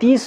30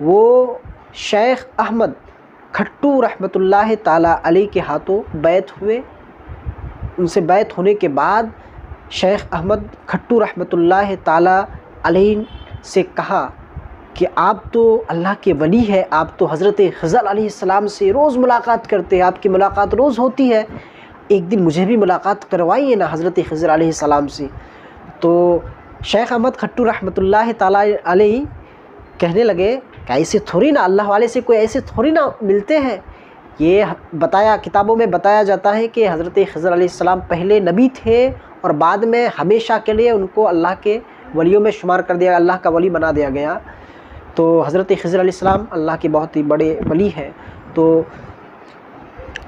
وہ شیخ احمد کھٹو رحمۃ اللہ تعالیٰ علیہ کے ہاتھوں بیعت ہوئے۔ ان سے بیعت ہونے کے بعد شیخ احمد کھٹو رحمۃ اللہ تعالیٰ علیہ سے کہا کہ آپ تو اللہ کے ولی ہے، آپ تو حضرت خضر علیہ السلام سے روز ملاقات کرتے ہیں، آپ کی ملاقات روز ہوتی ہے، ایک دن مجھے بھی ملاقات کروائیے نا حضرت خضر علیہ السلام سے۔ تو شیخ احمد کھٹو رحمۃ اللہ تعالیٰ علیہ کہنے لگے کہ ایسے تھوڑی نا، اللہ والے سے کوئی ایسے تھوڑی نا ملتے ہیں۔ یہ بتایا، کتابوں میں بتایا جاتا ہے کہ حضرت خضر علیہ السلام پہلے نبی تھے اور بعد میں ہمیشہ کے لیے ان کو اللہ کے ولیوں میں شمار کر دیا، اللہ کا ولی بنا دیا گیا۔ تو حضرت خضر علیہ السلام اللہ کے بہت ہی بڑے ولی ہیں۔ تو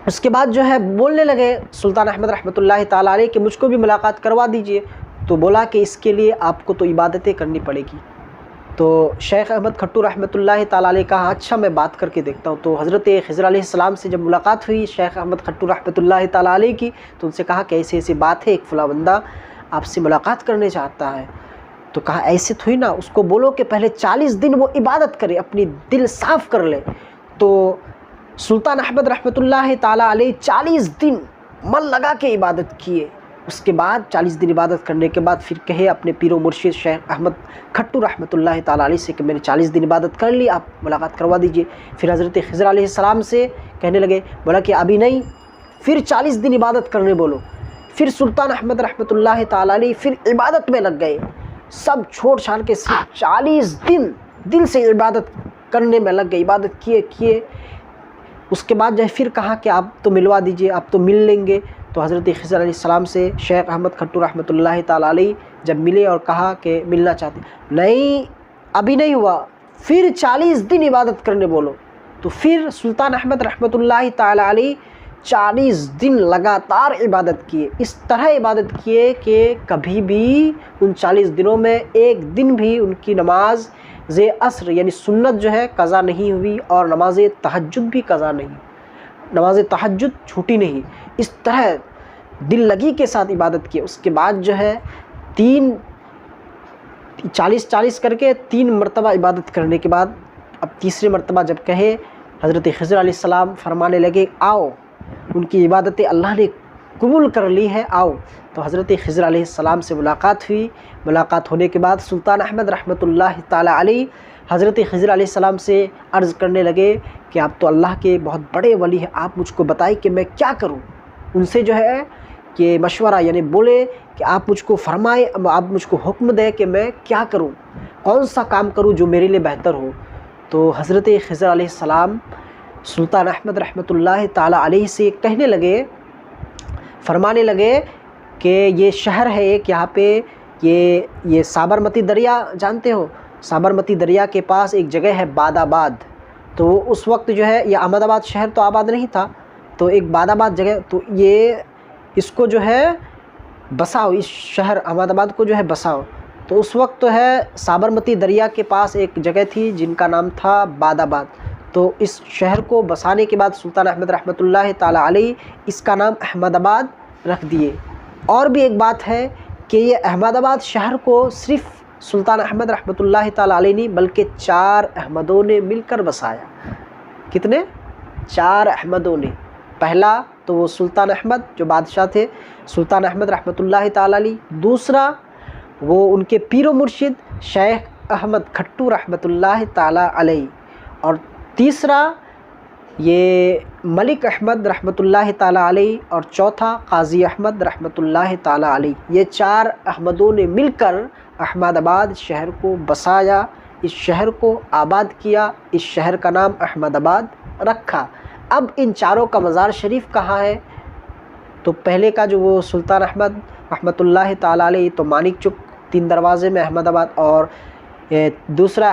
اس کے بعد جو ہے بولنے لگے سلطان احمد رحمۃ اللہ تعالیٰ علیہ کہ مجھ کو بھی ملاقات کروا دیجئے۔ تو بولا کہ اس کے لیے آپ کو تو عبادتیں کرنی پڑے گی۔ تو شیخ احمد کھٹو رحمۃ اللہ تعالیٰ علیہ کہا اچھا میں بات کر کے دیکھتا ہوں۔ تو حضرت خضر علیہ السلام سے جب ملاقات ہوئی شیخ احمد کھٹو رحمۃ اللہ تعالیٰ علیہ کی، تو ان سے کہا کہ ایسی ایسی بات ہے، ایک فلاں بندہ آپ سے ملاقات کرنے چاہتا ہے۔ تو کہا ایسے تھوڑی نا، اس کو بولو کہ پہلے 40 دن وہ عبادت کرے، اپنی دل صاف کر لے۔ تو سلطان احمد رحمۃ اللہ تعالیٰ علیہ 40 دن من لگا کے عبادت کیے۔ اس کے بعد 40 دن عبادت کرنے کے بعد پھر کہے اپنے پیر و مرشد شیخ احمد کھٹو رحمۃ اللہ تعالیٰ علیہ سے کہ میں نے 40 دن عبادت کر لی، آپ ملاقات کروا دیجئے۔ پھر حضرت خضر علیہ السلام سے کہنے لگے، بولا کہ ابھی نہیں، پھر 40 دن عبادت کرنے بولو۔ پھر سلطان احمد رحمۃ اللہ تعالیٰ علیہ پھر عبادت میں لگ گئے، سب چھوڑ چھاڑ کے صرف 40 دن دل سے عبادت کرنے میں لگ گئے، عبادت کیے۔ اس کے بعد جو ہے پھر کہا کہ آپ تو ملوا دیجئے، آپ تو مل لیں گے۔ تو حضرت خضر علیہ السلام سے شیخ احمد کھٹو رحمۃ اللہ تعالیٰ علیہ جب ملے اور کہا کہ ملنا چاہتے، نہیں ابھی نہیں ہوا، پھر 40 دن عبادت کرنے بولو۔ تو پھر سلطان احمد رحمۃ اللہ تعالیٰ علیہ 40 دن لگاتار عبادت کیے، اس طرح عبادت کیے کہ کبھی بھی ان 40 دنوں میں ایک دن بھی ان کی نماز عصر یعنی سنت جو ہے قضا نہیں ہوئی، اور نماز تہجد بھی قضا نہیں، نماز تہجد چھوٹی نہیں۔ اس طرح دل لگی کے ساتھ عبادت کی۔ اس کے بعد جو ہے 40 کر کے 3 مرتبہ عبادت کرنے کے بعد اب تیسری مرتبہ جب کہے حضرت خضر علیہ السلام فرمانے لگے آؤ، ان کی عبادتیں اللہ نے قبول کر لی ہے، آؤ۔ تو حضرت خضر علیہ السلام سے ملاقات ہوئی۔ ملاقات ہونے کے بعد سلطان احمد رحمۃ اللہ تعالیٰ علیہ حضرت خضر علیہ السلام سے عرض کرنے لگے کہ آپ تو اللہ کے بہت بڑے ولی ہیں، آپ مجھ کو بتائیں کہ میں کیا کروں۔ ان سے جو ہے کہ مشورہ یعنی بولے کہ آپ مجھ کو فرمائیں، آپ مجھ کو حکم دیں کہ میں کیا کروں، کون سا کام کروں جو میرے لیے بہتر ہو۔ تو حضرت خضر علیہ السلام سلطان احمد رحمۃ اللہ تعالیٰ علیہ سے کہنے لگے، فرمانے لگے کہ یہ شہر ہے ایک، یہاں پہ یہ سابرمتی دریا جانتے ہو، سابرمتی دریا کے پاس ایک جگہ ہے باد آباد۔ تو اس وقت جو ہے یہ احمد آباد شہر تو آباد نہیں تھا، تو ایک باد آباد جگہ، تو یہ اس کو جو ہے بساؤ، اس شہر احمد آباد کو جو ہے بساؤ۔ تو اس وقت تو ہے سابرمتی دریا کے پاس ایک جگہ تھی جن کا نام تھا باد آباد۔ تو اس شہر کو بسانے کے بعد سلطان احمد رحمۃ اللہ تعالیٰ علیہ اس کا نام احمد آباد رکھ دیے۔ اور بھی ایک بات ہے کہ یہ احمد آباد شہر کو صرف سلطان احمد رحمۃ اللہ تعالیٰ علیہ نہیں بلکہ 4 احمدوں نے مل کر بسایا۔ کتنے؟ 4 احمدوں نے۔ پہلا تو وہ سلطان احمد جو بادشاہ تھے، سلطان احمد رحمۃ اللہ تعالیٰ علیہ، دوسرا وہ ان کے پیر و مرشد شیخ احمد کھٹو رحمۃ اللہ تعالیٰ علیہ، اور تیسرا یہ ملک احمد رحمۃ اللہ تعالیٰ علیہ، اور چوتھا قاضی احمد رحمۃ اللہ تعالیٰ علیہ۔ یہ 4 احمدوں نے مل کر احمد آباد شہر کو بسایا، اس شہر کو آباد کیا، اس شہر کا نام احمد آباد رکھا۔ اب ان 4 کا مزار شریف کہاں ہے؟ تو پہلے کا جو وہ سلطان احمد رحمۃ اللہ تعالیٰ علیہ تو مانک چک 3 دروازے میں احمد آباد، اور دوسرا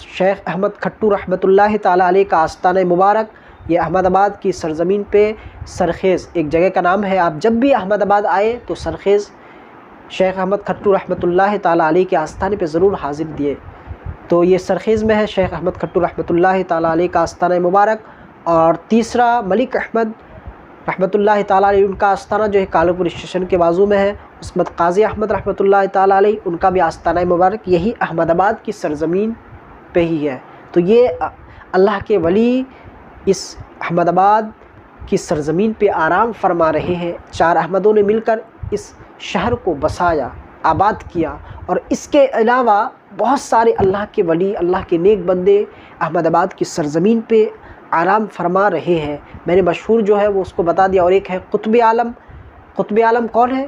شیخ احمد کھٹو رحمۃ اللہ تعالیٰ علیہ کا آستانہ مبارک یہ احمد آباد کی سرزمین پہ سرخیز ایک جگہ کا نام ہے۔ آپ جب بھی احمد آباد آئے تو سرخیز شیخ احمد کھٹو رحمۃ اللہ تعالیٰ علیہ کے آستانے پہ ضرور حاضر دیے۔ تو یہ سرخیز میں ہے شیخ احمد کھٹو رحمۃ اللہ تعالیٰ علیہ کا آستانہ مبارک، اور تیسرا ملک احمد رحمۃ اللہ تعالیٰ علیہ ان کا آستانہ جو ہے کالوپور اسٹیشن کے بازو میں ہے۔ اس وقت قاضی احمد رحمۃ اللہ تعالیٰ علیہ ان کا بھی آستانہ مبارک یہی احمد آباد کی سرزمین پہ ہی ہے۔ تو یہ اللہ کے ولی اس احمد آباد کی سرزمین پہ آرام فرما رہے ہیں۔ 4 احمدوں نے مل کر اس شہر کو بسایا، آباد کیا، اور اس کے علاوہ بہت سارے اللہ کے ولی، اللہ کے نیک بندے احمد آباد کی سرزمین پہ آرام فرما رہے ہیں۔ میں نے مشہور جو ہے وہ اس کو بتا دیا۔ اور ایک ہے قطب عالم۔ قطب عالم کون ہے؟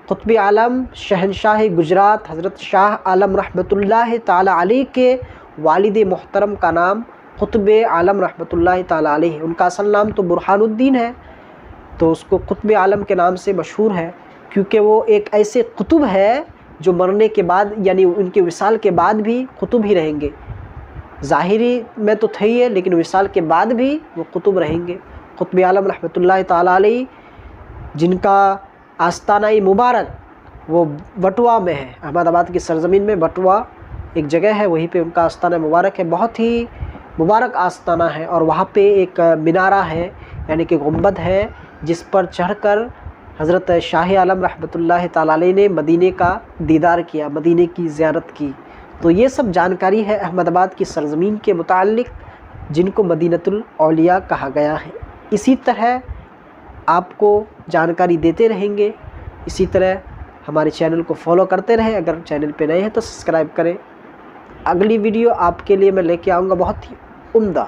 قطب عالم شہنشاہ گجرات حضرت شاہ عالم رحمۃ اللہ تعالی علیہ کے والد محترم کا نام قطب عالم رحمۃ اللہ تعالی علیہ۔ ان کا اصل نام تو برہان الدین ہے، تو اس کو قطب عالم کے نام سے مشہور ہے، کیونکہ وہ ایک ایسے قطب ہے جو مرنے کے بعد یعنی ان کے وصال کے بعد بھی قطب ہی رہیں گے۔ ظاہری میں تو تھے ہی ہے، لیکن وصال کے بعد بھی وہ قطب رہیں گے۔ قطب عالم رحمۃ اللہ تعالی علیہ، جن کا آستانہ مبارک وہ بٹوا میں ہے، احمد آباد کی سرزمین میں بٹوا ایک جگہ ہے، وہیں پہ ان کا آستانہ مبارک ہے۔ بہت ہی مبارک آستانہ ہے، اور وہاں پہ ایک مینارہ ہے، یعنی کہ گنبد ہے، جس پر چڑھ کر حضرت شاہ عالم رحمۃ اللہ تعالی علیہ نے مدینے کا دیدار کیا، مدینے کی زیارت کی۔ تو یہ سب جانکاری ہے احمد آباد کی سرزمین کے متعلق، جن کو مدینۃ الاولیاء کہا گیا ہے۔ اسی طرح آپ کو جانکاری دیتے رہیں گے، اسی طرح ہمارے چینل کو فالو کرتے رہیں۔ اگر چینل پہ نئے ہیں تو سبسکرائب کریں۔ اگلی ویڈیو آپ کے لیے میں لے کے آؤں گا بہت ہی عمدہ۔